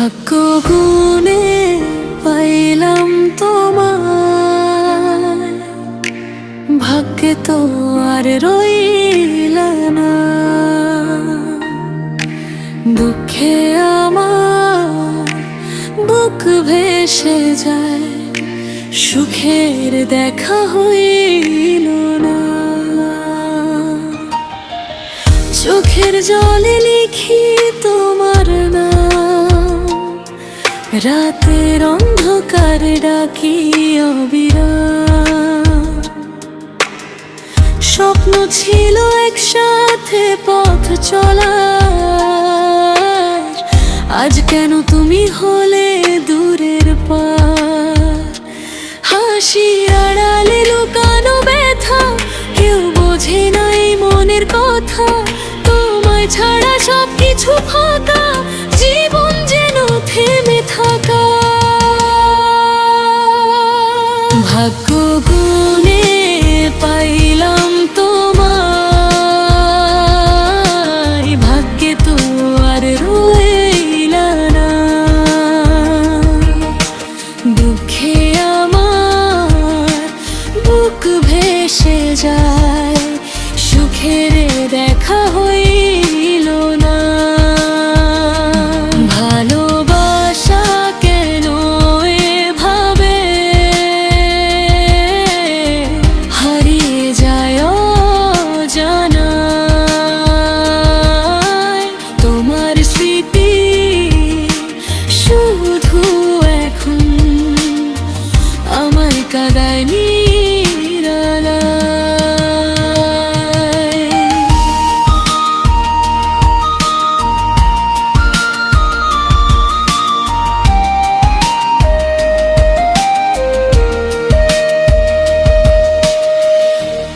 ভাগ্য গুণে পাইলাম তোমায়, ভাগ্যে তো আর রইল না। দুঃখে আমার বুক ভেসে যায়, সুখের দেখা হইল না। চোখের জলে লিখি তোমার নাম, রাতের অন্ধকার ডাকি অবিরাম। স্বপ্ন ছিল একসাথে পথ চলার, আজ কেন তুমি হলে দূরের পার। হাসি আড়ালে লুকানো ব্যথা, কেউ বোঝে নাই মনের কথা। তোমায় ছাড়া সবকিছু ফাঁকা, জীবন যেন থেমে থাকা। ভাগ্য গুণে পাইলাম তোমায়, ভাগ্যে তো আর রইল না। দুঃখে আমার বুক ভেসে যায়, সুখের দেখা হইল না। ভালোবাসা কেন এভাবে হারিয়ে যায় অজানায়। তোমার স্মৃতি শুধু এখন আমার কাদায় নিরালায়।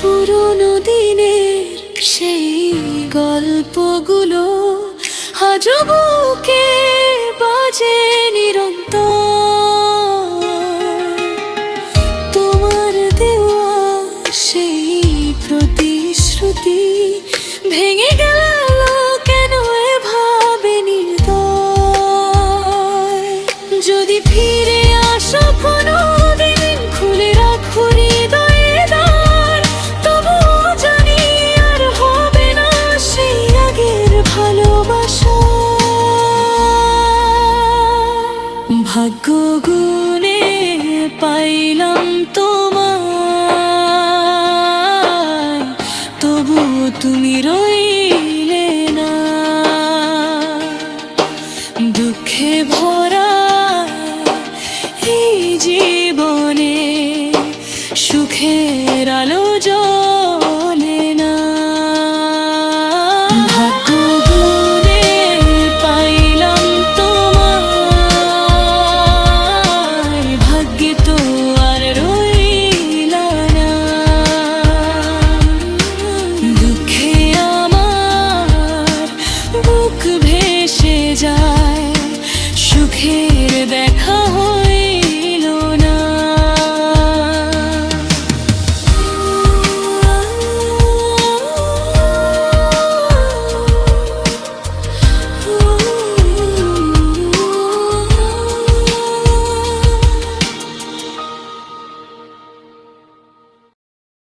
পুরোনো দিনের সেই গল্পগুলো আজও বুকে বাজে নিরন্তর। তোমার দেওয়া সেই প্রতিশ্রুতি ভেঙে গেল কেন এভাবে নির্দয়। যদি ফিরে আসো কোনো দিন, খুলে রাখো হৃদয়ের দ্বার। তবুও জানি আর হবে না সেই আগের ভালোবাসা। ভাগ্য গুণে পাইলাম তোমায়, তবুও তুমি রইলে না। দুঃখে ভরা এই জীবনে সুখের আলো